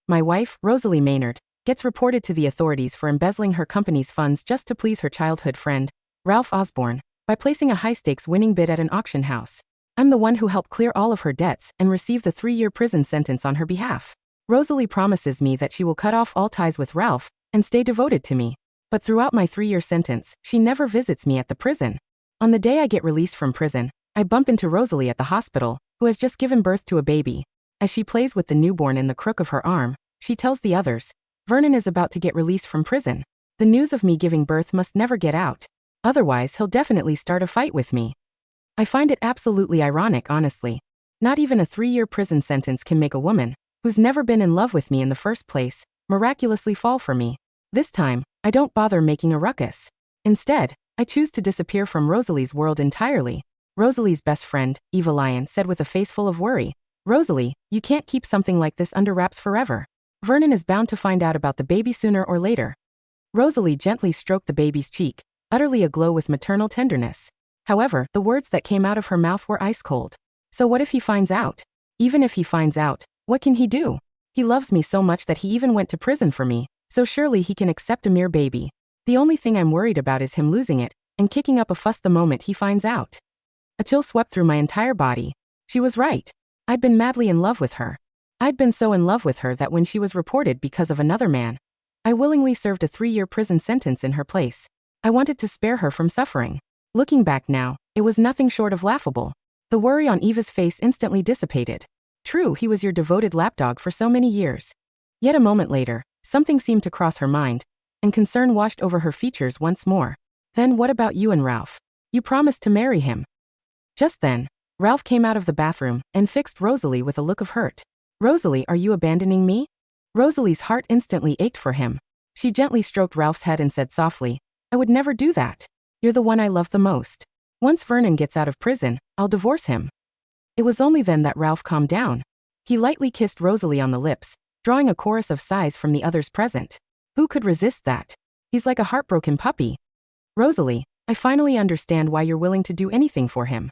My wife, Rosalie Maynard, gets reported to the authorities for embezzling her company's funds just to please her childhood friend, Ralph Osborne, by placing a high-stakes winning bid at an auction house. I'm the one who helped clear all of her debts and receive the 3-year prison sentence on her behalf. Rosalie promises me that she will cut off all ties with Ralph and stay devoted to me. But throughout my 3-year sentence, she never visits me at the prison. On the day I get released from prison, I bump into Rosalie at the hospital, who has just given birth to a baby. As she plays with the newborn in the crook of her arm, she tells the others, Vernon is about to get released from prison. The news of me giving birth must never get out. Otherwise, he'll definitely start a fight with me. I find it absolutely ironic, honestly. Not even a 3-year prison sentence can make a woman, who's never been in love with me in the first place, miraculously fall for me. This time, I don't bother making a ruckus. Instead, I choose to disappear from Rosalie's world entirely. Rosalie's best friend, Eva Lyon, said with a face full of worry, Rosalie, you can't keep something like this under wraps forever. Vernon is bound to find out about the baby sooner or later. Rosalie gently stroked the baby's cheek, utterly aglow with maternal tenderness. However, the words that came out of her mouth were ice cold. So what if he finds out? Even if he finds out, what can he do? He loves me so much that he even went to prison for me, so surely he can accept a mere baby. The only thing I'm worried about is him losing it and kicking up a fuss the moment he finds out. A chill swept through my entire body. She was right. I'd been madly in love with her. I'd been so in love with her that when she was reported because of another man, I willingly served a 3-year prison sentence in her place. I wanted to spare her from suffering. Looking back now, it was nothing short of laughable. The worry on Eva's face instantly dissipated. True, he was your devoted lapdog for so many years. Yet a moment later, something seemed to cross her mind, and concern washed over her features once more. Then what about you and Ralph? You promised to marry him. Just then, Ralph came out of the bathroom and fixed Rosalie with a look of hurt. Rosalie, are you abandoning me? Rosalie's heart instantly ached for him. She gently stroked Ralph's head and said softly, I would never do that. You're the one I love the most. Once Vernon gets out of prison, I'll divorce him. It was only then that Ralph calmed down. He lightly kissed Rosalie on the lips, drawing a chorus of sighs from the others present. Who could resist that? He's like a heartbroken puppy. Rosalie, I finally understand why you're willing to do anything for him.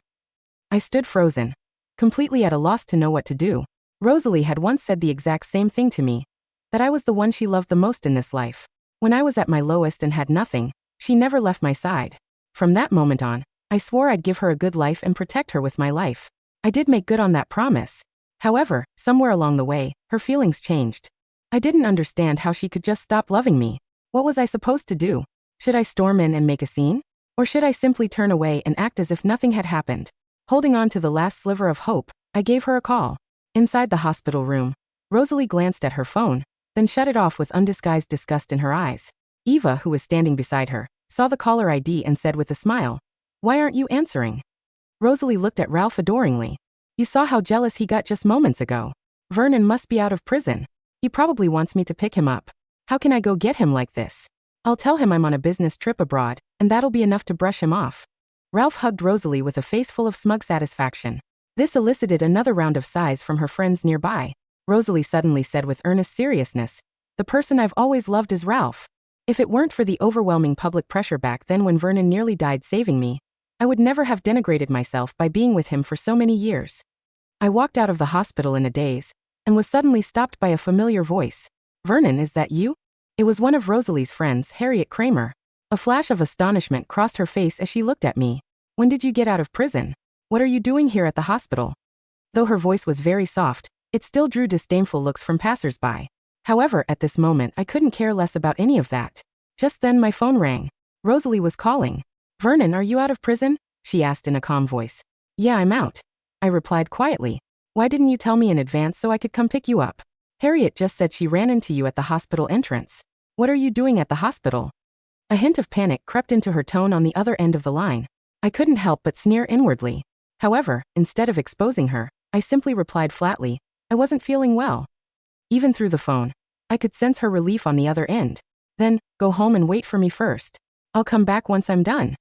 I stood frozen, completely at a loss to know what to do. Rosalie had once said the exact same thing to me, that I was the one she loved the most in this life. When I was at my lowest and had nothing, she never left my side. From that moment on, I swore I'd give her a good life and protect her with my life. I did make good on that promise. However, somewhere along the way, her feelings changed. I didn't understand how she could just stop loving me. What was I supposed to do? Should I storm in and make a scene? Or should I simply turn away and act as if nothing had happened? Holding on to the last sliver of hope, I gave her a call. Inside the hospital room, Rosalie glanced at her phone, then shut it off with undisguised disgust in her eyes. Eva, who was standing beside her, saw the caller ID and said with a smile, Why aren't you answering? Rosalie looked at Ralph adoringly. You saw how jealous he got just moments ago. Vernon must be out of prison. He probably wants me to pick him up. How can I go get him like this? I'll tell him I'm on a business trip abroad, and that'll be enough to brush him off. Ralph hugged Rosalie with a face full of smug satisfaction. This elicited another round of sighs from her friends nearby. Rosalie suddenly said with earnest seriousness, The person I've always loved is Ralph. If it weren't for the overwhelming public pressure back then when Vernon nearly died saving me, I would never have denigrated myself by being with him for so many years. I walked out of the hospital in a daze, and was suddenly stopped by a familiar voice. Vernon, is that you? It was one of Rosalie's friends, Harriet Kramer. A flash of astonishment crossed her face as she looked at me. When did you get out of prison? What are you doing here at the hospital? Though her voice was very soft, it still drew disdainful looks from passers-by. However, at this moment I couldn't care less about any of that. Just then my phone rang. Rosalie was calling. Vernon, are you out of prison? She asked in a calm voice. Yeah, I'm out. I replied quietly. Why didn't you tell me in advance so I could come pick you up? Harriet just said she ran into you at the hospital entrance. What are you doing at the hospital? A hint of panic crept into her tone on the other end of the line. I couldn't help but sneer inwardly. However, instead of exposing her, I simply replied flatly, I wasn't feeling well. Even through the phone, I could sense her relief on the other end. Then, go home and wait for me first. I'll come back once I'm done.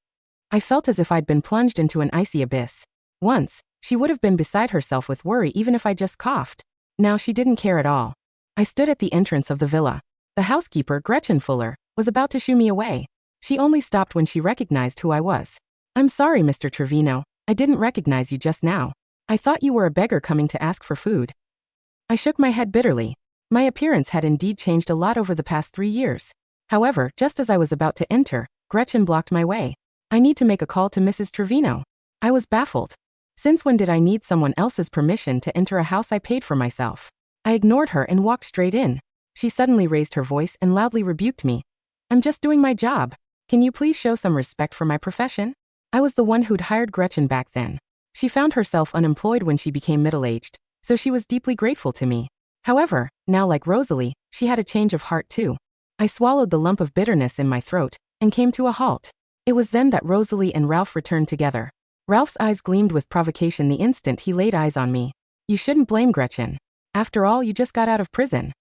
I felt as if I'd been plunged into an icy abyss. Once, she would have been beside herself with worry even if I just coughed. Now she didn't care at all. I stood at the entrance of the villa. The housekeeper, Gretchen Fuller, was about to shoo me away. She only stopped when she recognized who I was. I'm sorry, Mr. Trevino. I didn't recognize you just now. I thought you were a beggar coming to ask for food. I shook my head bitterly. My appearance had indeed changed a lot over the past 3 years. However, just as I was about to enter, Gretchen blocked my way. I need to make a call to Mrs. Trevino. I was baffled. Since when did I need someone else's permission to enter a house I paid for myself? I ignored her and walked straight in. She suddenly raised her voice and loudly rebuked me. I'm just doing my job. Can you please show some respect for my profession? I was the one who'd hired Gretchen back then. She found herself unemployed when she became middle-aged, so she was deeply grateful to me. However, now like Rosalie, she had a change of heart too. I swallowed the lump of bitterness in my throat and came to a halt. It was then that Rosalie and Ralph returned together. Ralph's eyes gleamed with provocation the instant he laid eyes on me. You shouldn't blame Gretchen. After all, you just got out of prison.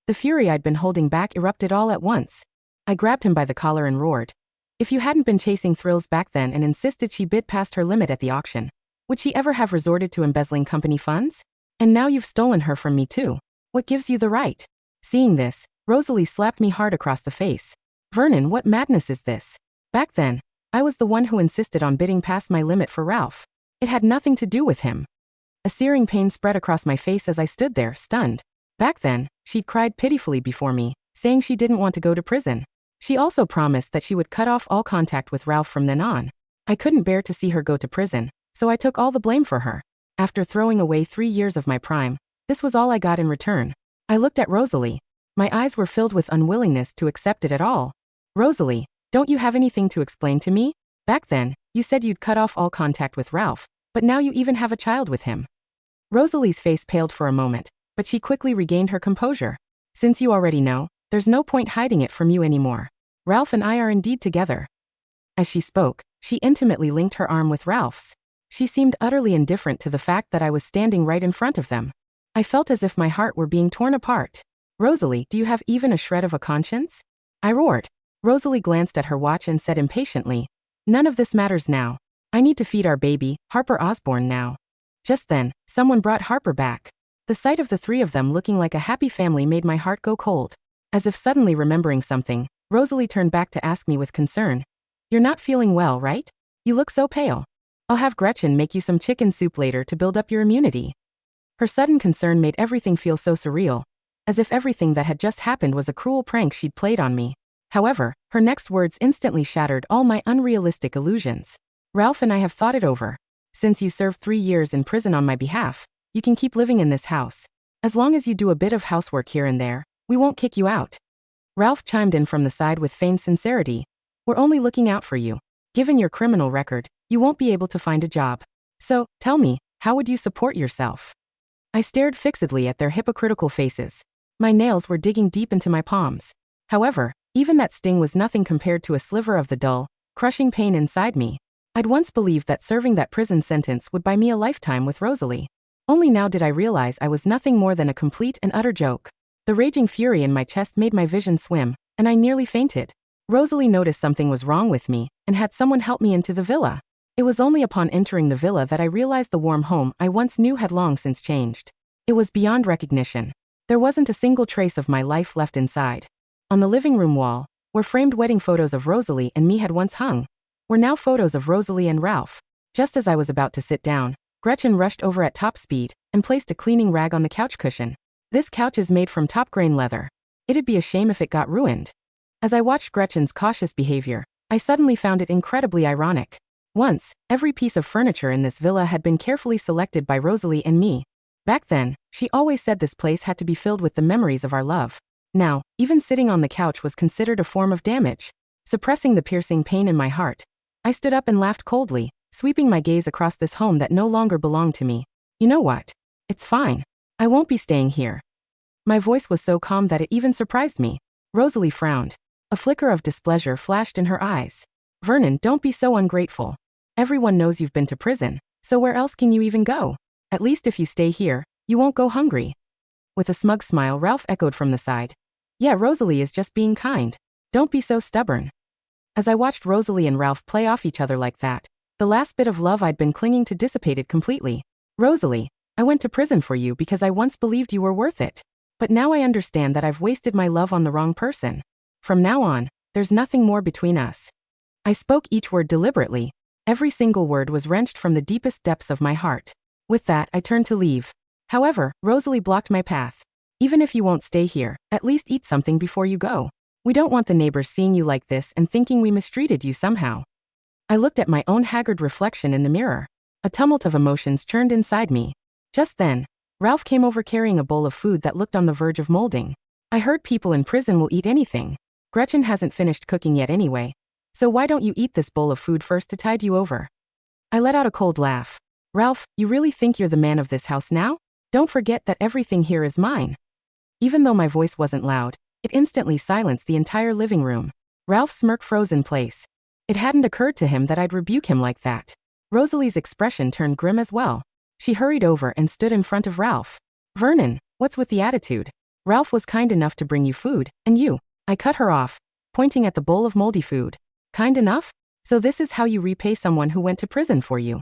The fury I'd been holding back erupted all at once. I grabbed him by the collar and roared. If you hadn't been chasing thrills back then and insisted she bid past her limit at the auction, would she ever have resorted to embezzling company funds? And now you've stolen her from me too. What gives you the right? Seeing this, Rosalie slapped me hard across the face. Vernon, what madness is this? Back then, I was the one who insisted on bidding past my limit for Ralph. It had nothing to do with him. A searing pain spread across my face as I stood there, stunned. Back then, she'd cried pitifully before me, saying she didn't want to go to prison. She also promised that she would cut off all contact with Ralph from then on. I couldn't bear to see her go to prison, so I took all the blame for her. After throwing away 3 years of my prime, this was all I got in return. I looked at Rosalie. My eyes were filled with unwillingness to accept it at all. Rosalie, don't you have anything to explain to me? Back then, you said you'd cut off all contact with Ralph, but now you even have a child with him. Rosalie's face paled for a moment, but she quickly regained her composure. Since you already know, there's no point hiding it from you anymore. Ralph and I are indeed together. As she spoke, she intimately linked her arm with Ralph's. She seemed utterly indifferent to the fact that I was standing right in front of them. I felt as if my heart were being torn apart. Rosalie, do you have even a shred of a conscience? I roared. Rosalie glanced at her watch and said impatiently, none of this matters now. I need to feed our baby, Harper Osborne, now. Just then, someone brought Harper back. The sight of the 3 of them looking like a happy family made my heart go cold. As if suddenly remembering something, Rosalie turned back to ask me with concern. You're not feeling well, right? You look so pale. I'll have Gretchen make you some chicken soup later to build up your immunity. Her sudden concern made everything feel so surreal, as if everything that had just happened was a cruel prank she'd played on me. However, her next words instantly shattered all my unrealistic illusions. Ralph and I have thought it over. Since you served 3 years in prison on my behalf, you can keep living in this house. As long as you do a bit of housework here and there, we won't kick you out. Ralph chimed in from the side with feigned sincerity. We're only looking out for you. Given your criminal record, you won't be able to find a job. So, tell me, how would you support yourself? I stared fixedly at their hypocritical faces. My nails were digging deep into my palms. However, even that sting was nothing compared to a sliver of the dull, crushing pain inside me. I'd once believed that serving that prison sentence would buy me a lifetime with Rosalie. Only now did I realize I was nothing more than a complete and utter joke. The raging fury in my chest made my vision swim, and I nearly fainted. Rosalie noticed something was wrong with me, and had someone help me into the villa. It was only upon entering the villa that I realized the warm home I once knew had long since changed. It was beyond recognition. There wasn't a single trace of my life left inside. On the living room wall, where framed wedding photos of Rosalie and me had once hung, were now photos of Rosalie and Ralph. Just as I was about to sit down, Gretchen rushed over at top speed and placed a cleaning rag on the couch cushion. This couch is made from top-grain leather. It'd be a shame if it got ruined. As I watched Gretchen's cautious behavior, I suddenly found it incredibly ironic. Once, every piece of furniture in this villa had been carefully selected by Rosalie and me. Back then, she always said this place had to be filled with the memories of our love. Now, even sitting on the couch was considered a form of damage. Suppressing the piercing pain in my heart, I stood up and laughed coldly, sweeping my gaze across this home that no longer belonged to me. You know what? It's fine. I won't be staying here. My voice was so calm that it even surprised me. Rosalie frowned. A flicker of displeasure flashed in her eyes. Vernon, don't be so ungrateful. Everyone knows you've been to prison, so where else can you even go? At least if you stay here, you won't go hungry. With a smug smile, Ralph echoed from the side. Yeah, Rosalie is just being kind. Don't be so stubborn. As I watched Rosalie and Ralph play off each other like that, the last bit of love I'd been clinging to dissipated completely. Rosalie, I went to prison for you because I once believed you were worth it. But now I understand that I've wasted my love on the wrong person. From now on, there's nothing more between us. I spoke each word deliberately. Every single word was wrenched from the deepest depths of my heart. With that, I turned to leave. However, Rosalie blocked my path. Even if you won't stay here, at least eat something before you go. We don't want the neighbors seeing you like this and thinking we mistreated you somehow. I looked at my own haggard reflection in the mirror. A tumult of emotions churned inside me. Just then, Ralph came over carrying a bowl of food that looked on the verge of molding. I heard people in prison will eat anything. Gretchen hasn't finished cooking yet anyway. So why don't you eat this bowl of food first to tide you over? I let out a cold laugh. Ralph, you really think you're the man of this house now? Don't forget that everything here is mine. Even though my voice wasn't loud, it instantly silenced the entire living room. Ralph's smirk froze in place. It hadn't occurred to him that I'd rebuke him like that. Rosalie's expression turned grim as well. She hurried over and stood in front of Ralph. Vernon, what's with the attitude? Ralph was kind enough to bring you food, and you. I cut her off, pointing at the bowl of moldy food. Kind enough? So this is how you repay someone who went to prison for you.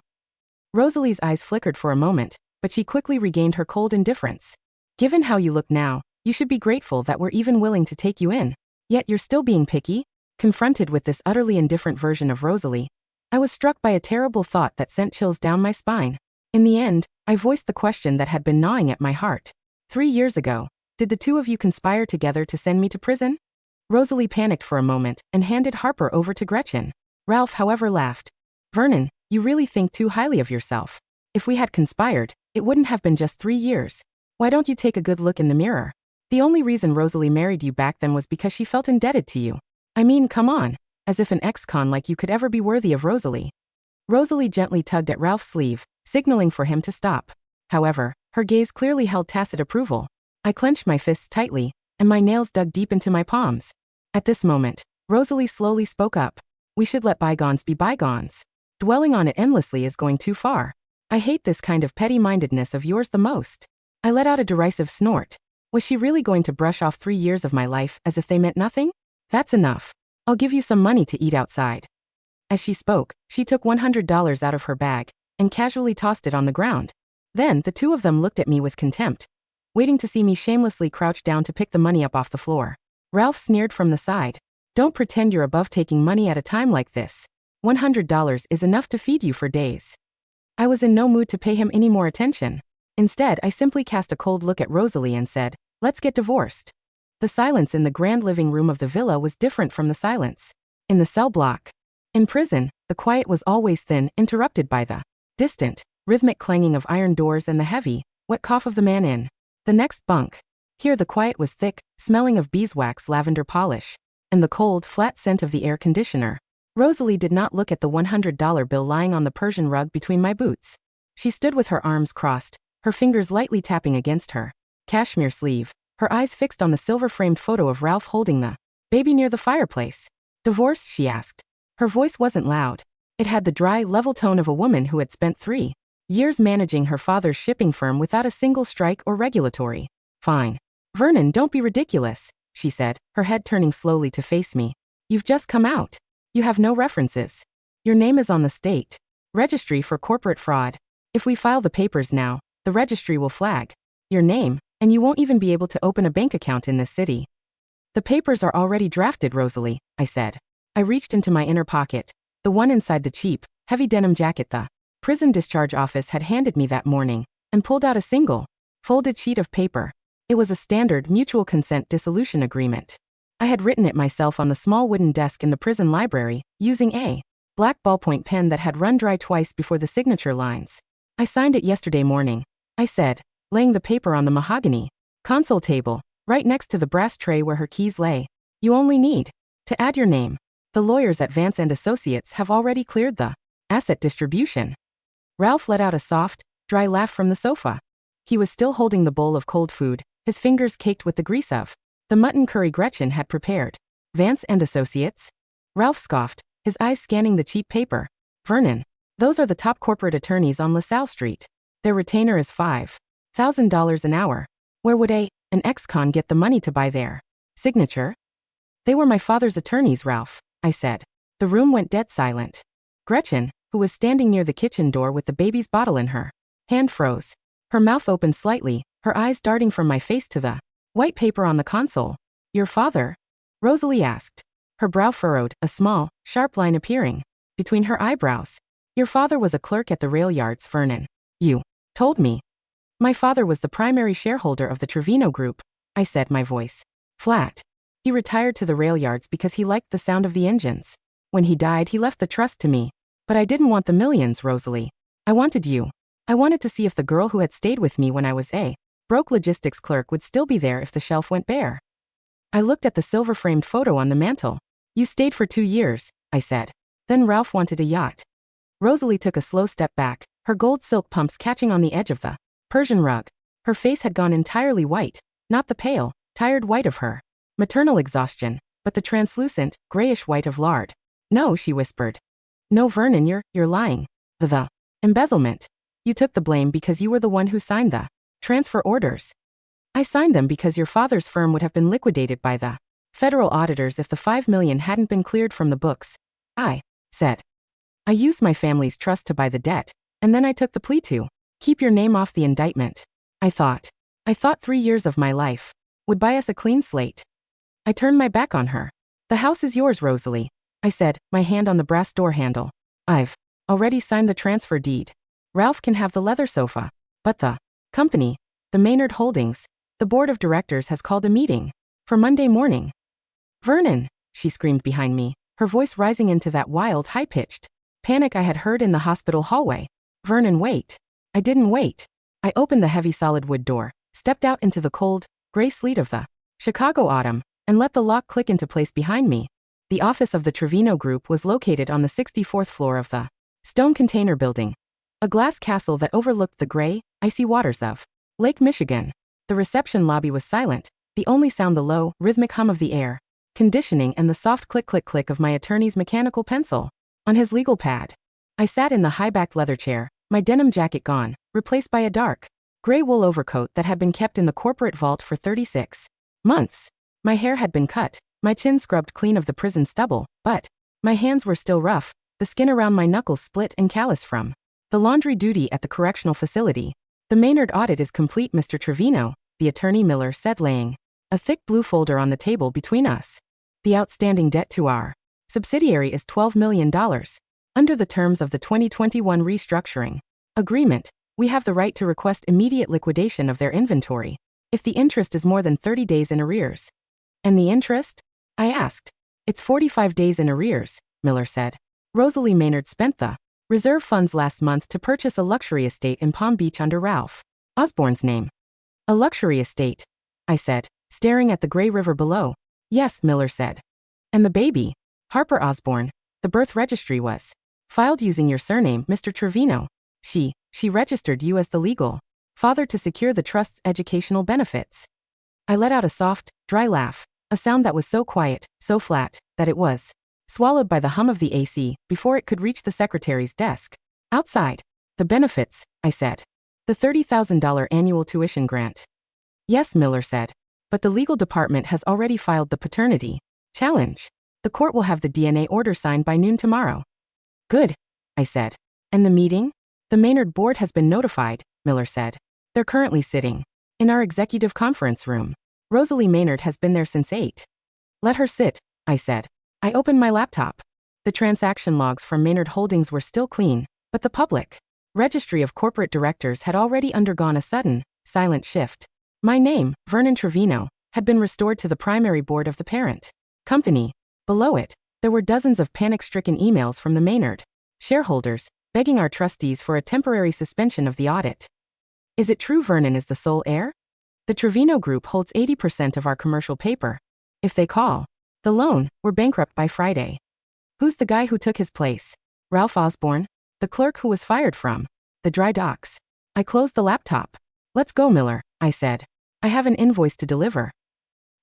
Rosalie's eyes flickered for a moment, but she quickly regained her cold indifference. Given how you look now, you should be grateful that we're even willing to take you in. Yet you're still being picky? Confronted with this utterly indifferent version of Rosalie, I was struck by a terrible thought that sent chills down my spine. In the end, I voiced the question that had been gnawing at my heart. 3 years ago, did the two of you conspire together to send me to prison? Rosalie panicked for a moment and handed Harper over to Gretchen. Ralph, however, laughed. Vernon, you really think too highly of yourself. If we had conspired, it wouldn't have been just 3 years. Why don't you take a good look in the mirror? The only reason Rosalie married you back then was because she felt indebted to you. I mean, come on, as if an ex-con like you could ever be worthy of Rosalie. Rosalie gently tugged at Ralph's sleeve, signaling for him to stop. However, her gaze clearly held tacit approval. I clenched my fists tightly, and my nails dug deep into my palms. At this moment, Rosalie slowly spoke up. We should let bygones be bygones. Dwelling on it endlessly is going too far. I hate this kind of petty-mindedness of yours the most. I let out a derisive snort. Was she really going to brush off 3 years of my life as if they meant nothing? That's enough. I'll give you some money to eat outside. As she spoke, she took $100 out of her bag and casually tossed it on the ground. Then the two of them looked at me with contempt, waiting to see me shamelessly crouch down to pick the money up off the floor. Ralph sneered from the side. Don't pretend you're above taking money at a time like this. $100 is enough to feed you for days. I was in no mood to pay him any more attention. Instead, I simply cast a cold look at Rosalie and said, let's get divorced. The silence in the grand living room of the villa was different from the silence in the cell block. In prison, the quiet was always thin, interrupted by the distant, rhythmic clanging of iron doors and the heavy, wet cough of the man in the next bunk. Here the quiet was thick, smelling of beeswax, lavender polish, and the cold, flat scent of the air conditioner. Rosalie did not look at the $100 bill lying on the Persian rug between my boots. She stood with her arms crossed, her fingers lightly tapping against her cashmere sleeve, her eyes fixed on the silver-framed photo of Ralph holding the baby near the fireplace. Divorced? She asked. Her voice wasn't loud. It had the dry, level tone of a woman who had spent 3 years managing her father's shipping firm without a single strike or regulatory fine. Vernon, don't be ridiculous, she said, her head turning slowly to face me. You've just come out. You have no references. Your name is on the state registry for corporate fraud. If we file the papers now, the registry will flag your name, and you won't even be able to open a bank account in this city. The papers are already drafted, Rosalie, I said. I reached into my inner pocket, the one inside the cheap, heavy denim jacket the prison discharge office had handed me that morning, and pulled out a single, folded sheet of paper. It was a standard mutual consent dissolution agreement. I had written it myself on the small wooden desk in the prison library, using a black ballpoint pen that had run dry twice before the signature lines. I signed it yesterday morning, I said, laying the paper on the mahogany console table, right next to the brass tray where her keys lay. You only need to add your name. The lawyers at Vance and Associates have already cleared the asset distribution. Ralph let out a soft, dry laugh from the sofa. He was still holding the bowl of cold food, his fingers caked with the grease of the mutton curry Gretchen had prepared. Vance and Associates? Ralph scoffed, his eyes scanning the cheap paper. Vernon, those are the top corporate attorneys on LaSalle Street. Their retainer is $5,000 an hour. Where would an ex-con get the money to buy their signature? They were my father's attorneys, Ralph, I said. The room went dead silent. Gretchen, who was standing near the kitchen door with the baby's bottle in her hand, froze. Her mouth opened slightly, her eyes darting from my face to the white paper on the console. Your father? Rosalie asked. Her brow furrowed, a small, sharp line appearing between her eyebrows. Your father was a clerk at the rail yards, Vernon. You told me. My father was the primary shareholder of the Trevino Group, I said, my voice flat. He retired to the rail yards because he liked the sound of the engines. When he died, he left the trust to me. But I didn't want the millions, Rosalie. I wanted you. I wanted to see if the girl who had stayed with me when I was a broke logistics clerk would still be there if the shelf went bare. I looked at the silver-framed photo on the mantel. You stayed for 2 years, I said. Then Ralph wanted a yacht. Rosalie took a slow step back, her gold silk pumps catching on the edge of the Persian rug. Her face had gone entirely white, not the pale, tired white of her maternal exhaustion, but the translucent, grayish white of lard. No, she whispered. No, Vernon, you're lying. The embezzlement. You took the blame because you were the one who signed the transfer orders. I signed them because your father's firm would have been liquidated by the federal auditors if the $5 million hadn't been cleared from the books. I said. I used my family's trust to buy the debt, and then I took the plea to keep your name off the indictment. I thought 3 years of my life would buy us a clean slate. I turned my back on her. The house is yours, Rosalie, I said, my hand on the brass door handle. I've already signed the transfer deed. Ralph can have the leather sofa. But the company, the Maynard Holdings, the board of directors has called a meeting for Monday morning. Vernon, she screamed behind me, her voice rising into that wild, high-pitched panic I had heard in the hospital hallway. Vernon, wait. I didn't wait. I opened the heavy solid wood door, stepped out into the cold, gray sleet of the Chicago autumn, and let the lock click into place behind me. The office of the Trevino Group was located on the 64th floor of the Stone Container Building, a glass castle that overlooked the gray, icy waters of Lake Michigan. The reception lobby was silent, the only sound the low, rhythmic hum of the air conditioning and the soft click-click-click of my attorney's mechanical pencil on his legal pad. I sat in the high-backed leather chair, my denim jacket gone, replaced by a dark, gray wool overcoat that had been kept in the corporate vault for 36 months. My hair had been cut, my chin scrubbed clean of the prison stubble, but my hands were still rough, the skin around my knuckles split and calloused from the laundry duty at the correctional facility. The Maynard audit is complete, Mr. Trevino, the attorney Miller said, laying a thick blue folder on the table between us. The outstanding debt to our subsidiary is $12 million. Under the terms of the 2021 restructuring agreement, we have the right to request immediate liquidation of their inventory if the interest is more than 30 days in arrears. And the interest? I asked. It's 45 days in arrears, Miller said. Rosalie Maynard spent the reserve funds last month to purchase a luxury estate in Palm Beach under Ralph Osborne's name. A luxury estate? I said, staring at the gray river below. Yes, Miller said. And the baby, Harper Osborne, the birth registry was filed using your surname, Mr. Trevino. She registered you as the legal father to secure the trust's educational benefits. I let out a soft, dry laugh, a sound that was so quiet, so flat, that it was swallowed by the hum of the AC before it could reach the secretary's desk. Outside. The benefits, I said. The $30,000 annual tuition grant. Yes, Miller said. But the legal department has already filed the paternity challenge. The court will have the DNA order signed by noon tomorrow. Good, I said. And the meeting? The Maynard board has been notified, Miller said. They're currently sitting in our executive conference room. Rosalie Maynard has been there since 8. Let her sit, I said. I opened my laptop. The transaction logs from Maynard Holdings were still clean, but the public registry of corporate directors had already undergone a sudden, silent shift. My name, Vernon Trevino, had been restored to the primary board of the parent company. Below it, there were dozens of panic-stricken emails from the Maynard shareholders, begging our trustees for a temporary suspension of the audit. Is it true Vernon is the sole heir? The Trevino Group holds 80% of our commercial paper. If they call the loan, we're bankrupt by Friday. Who's the guy who took his place? Ralph Osborne? The clerk who was fired from the dry docks. I closed the laptop. Let's go, Miller, I said. I have an invoice to deliver.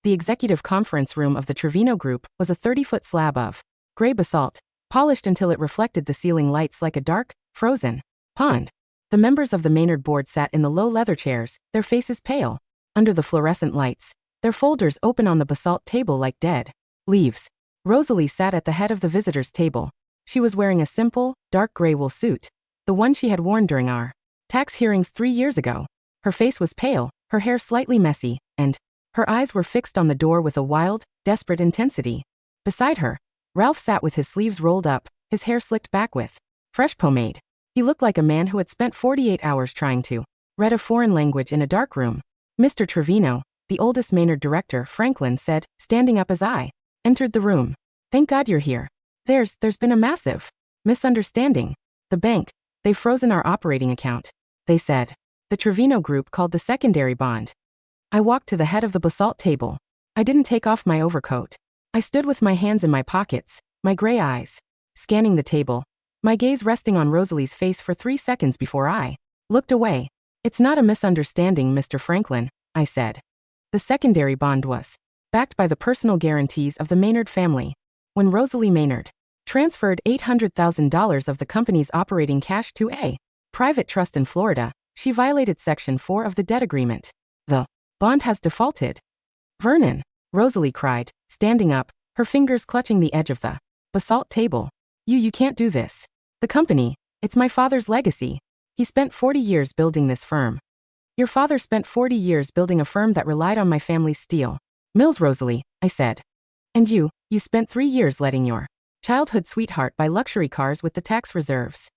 The executive conference room of the Trevino Group was a 30-foot slab of gray basalt, polished until it reflected the ceiling lights like a dark, frozen pond. The members of the Maynard board sat in the low leather chairs, their faces pale under the fluorescent lights, their folders open on the basalt table like dead leaves. Rosalie sat at the head of the visitors' table. She was wearing a simple, dark gray wool suit, the one she had worn during our tax hearings 3 years ago. Her face was pale, her hair slightly messy, and her eyes were fixed on the door with a wild, desperate intensity. Beside her, Ralph sat with his sleeves rolled up, his hair slicked back with fresh pomade. He looked like a man who had spent 48 hours trying to read a foreign language in a dark room. Mr. Trevino, the oldest Maynard director, Franklin, said, standing up as I entered the room. Thank God you're here. There's been a massive misunderstanding. The bank, they've frozen our operating account, they said. The Trevino Group called the secondary bond. I walked to the head of the basalt table. I didn't take off my overcoat. I stood with my hands in my pockets, my gray eyes scanning the table, my gaze resting on Rosalie's face for 3 seconds before I looked away. It's not a misunderstanding, Mr. Franklin, I said. The secondary bond was backed by the personal guarantees of the Maynard family. When Rosalie Maynard transferred $800,000 of the company's operating cash to a private trust in Florida, she violated Section 4 of the debt agreement. The bond has defaulted. Vernon, Rosalie cried, standing up, her fingers clutching the edge of the basalt table. You can't do this. The company, it's my father's legacy. He spent 40 years building this firm. Your father spent 40 years building a firm that relied on my family's steel mills, Rosalie, I said. And you spent 3 years letting your childhood sweetheart buy luxury cars with the tax reserves.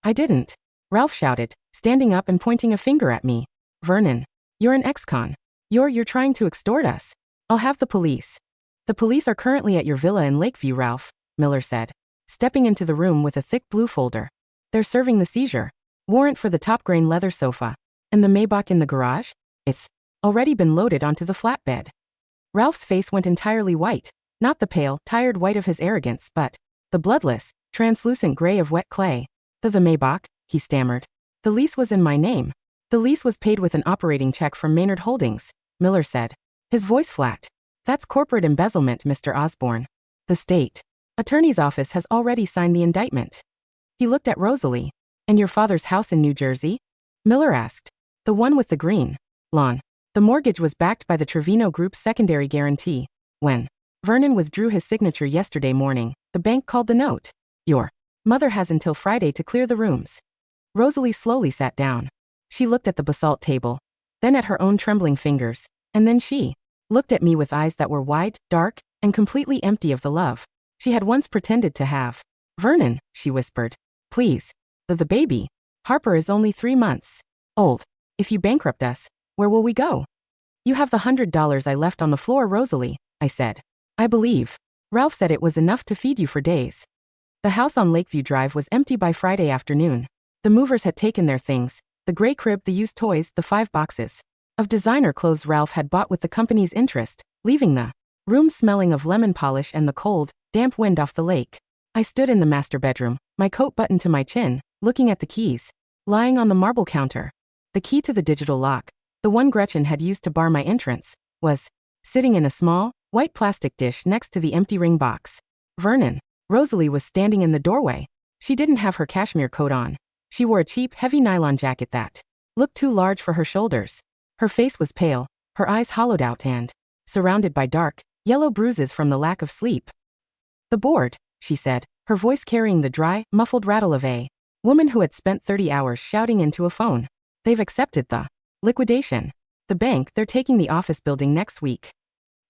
I didn't. Ralph shouted, standing up and pointing a finger at me. Vernon, you're an ex-con. You're trying to extort us. I'll have the police. The police are currently at your villa in Lakeview, Ralph, Miller said, stepping into the room with a thick blue folder. They're serving the seizure warrant for the top-grain leather sofa. And the Maybach in the garage? It's already been loaded onto the flatbed. Ralph's face went entirely white, not the pale, tired white of his arrogance, but the bloodless, translucent gray of wet clay. The Maybach, he stammered. The lease was in my name. The lease was paid with an operating check from Maynard Holdings, Miller said, his voice flat. That's corporate embezzlement, Mr. Osborne. The state attorney's office has already signed the indictment. He looked at Rosalie. And your father's house in New Jersey? Miller asked. The one with the green lawn. The mortgage was backed by the Trevino Group's secondary guarantee. When Vernon withdrew his signature yesterday morning, the bank called the note. Your mother has until Friday to clear the rooms. Rosalie slowly sat down. She looked at the basalt table, then at her own trembling fingers, and then she looked at me with eyes that were wide, dark, and completely empty of the love she had once pretended to have. Vernon, she whispered. Please. The baby. Harper is only 3 months old. If you bankrupt us, where will we go? You have the $100 I left on the floor, Rosalie, I said. I believe. Ralph said it was enough to feed you for days. The house on Lakeview Drive was empty by Friday afternoon. The movers had taken their things, the gray crib, the used toys, the 5 boxes of designer clothes Ralph had bought with the company's interest, leaving the room smelling of lemon polish and the cold, damp wind off the lake. I stood in the master bedroom, my coat buttoned to my chin, looking at the keys lying on the marble counter. The key to the digital lock, the one Gretchen had used to bar my entrance, was sitting in a small, white plastic dish next to the empty ring box. Vernon. Rosalie was standing in the doorway. She didn't have her cashmere coat on. She wore a cheap, heavy nylon jacket that looked too large for her shoulders. Her face was pale, her eyes hollowed out and surrounded by dark, yellow bruises from the lack of sleep. The board, she said, her voice carrying the dry, muffled rattle of a woman who had spent 30 hours shouting into a phone. They've accepted the liquidation. The bank, they're taking the office building next week.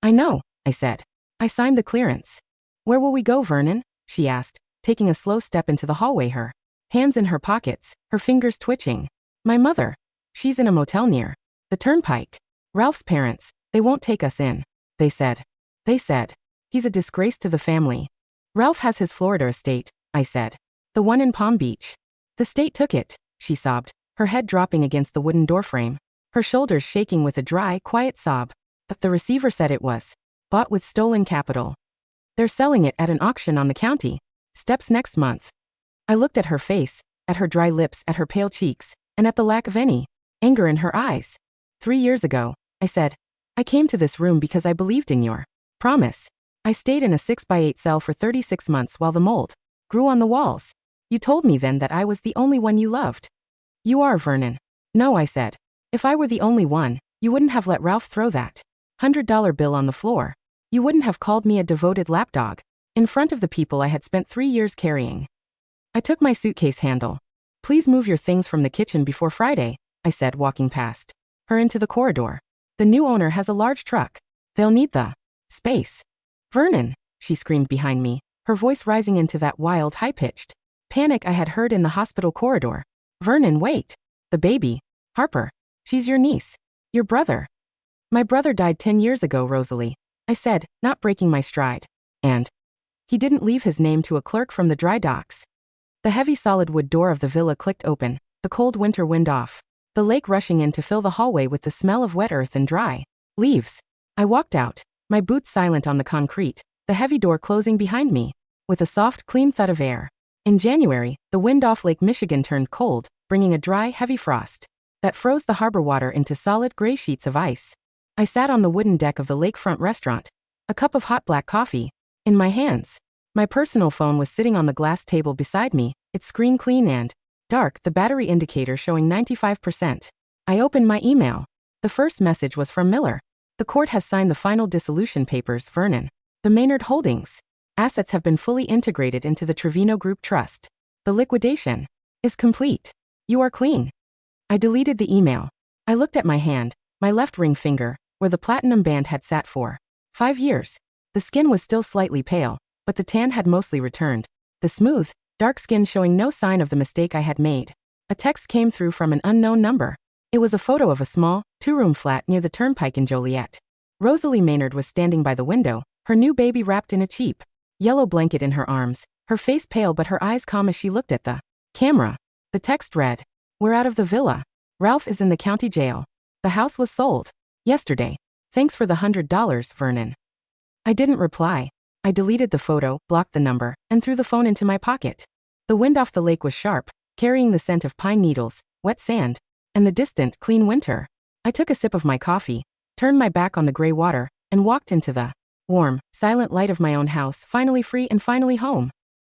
I know, I said. I signed the clearance. Where will we go, Vernon? She asked, taking a slow step into the hallway, her hands in her pockets, her fingers twitching. My mother. She's in a motel near the turnpike. Ralph's parents, they won't take us in. They said. He's a disgrace to the family. Ralph has his Florida estate, I said. The one in Palm Beach. The state took it, she sobbed, her head dropping against the wooden doorframe, her shoulders shaking with a dry, quiet sob. The receiver said it was bought with stolen capital. They're selling it at an auction on the county steps next month. I looked at her face, at her dry lips, at her pale cheeks, and at the lack of any anger in her eyes. 3 years ago, I said, I came to this room because I believed in your promise. I stayed in a 6x8 cell for 36 months while the mold grew on the walls. You told me then that I was the only one you loved. You are, Vernon. No, I said. If I were the only one, you wouldn't have let Ralph throw that $100 bill on the floor. You wouldn't have called me a devoted lapdog in front of the people I had spent 3 years carrying. I took my suitcase handle. Please move your things from the kitchen before Friday, I said, walking past her into the corridor. The new owner has a large truck. They'll need the space. Vernon, she screamed behind me, her voice rising into that wild, high-pitched panic I had heard in the hospital corridor. Vernon, wait. The baby. Harper. She's your niece. Your brother. My brother died 10 years ago, Rosalie, I said, not breaking my stride. And he didn't leave his name to a clerk from the dry docks. The heavy solid wood door of the villa clicked open, the cold winter wind off, the lake rushing in to fill the hallway with the smell of wet earth and dry leaves. I walked out, my boots silent on the concrete, the heavy door closing behind me, with a soft, clean thud of air. In January, the wind off Lake Michigan turned cold, bringing a dry, heavy frost that froze the harbor water into solid gray sheets of ice. I sat on the wooden deck of the lakefront restaurant, a cup of hot black coffee in my hands. My personal phone was sitting on the glass table beside me, its screen clean and dark, the battery indicator showing 95%. I opened my email. The first message was from Miller. The court has signed the final dissolution papers, Vernon. The Maynard Holdings assets have been fully integrated into the Trevino Group Trust. The liquidation is complete. You are clean. I deleted the email. I looked at my hand, my left ring finger, where the platinum band had sat for 5 years. The skin was still slightly pale, but the tan had mostly returned. The smooth, dark skin showing no sign of the mistake I had made. A text came through from an unknown number. It was a photo of a small, 2-room flat near the turnpike in Joliet. Rosalie Maynard was standing by the window, her new baby wrapped in a cheap, yellow blanket in her arms, her face pale but her eyes calm as she looked at the camera. The text read, "We're out of the villa. Ralph is in the county jail. The house was sold yesterday. Thanks for the $100, Vernon." I didn't reply. I deleted the photo, blocked the number, and threw the phone into my pocket. The wind off the lake was sharp, carrying the scent of pine needles, wet sand, and the distant, clean winter. I took a sip of my coffee, turned my back on the gray water, and walked into the warm, silent light of my own house, finally free and finally home.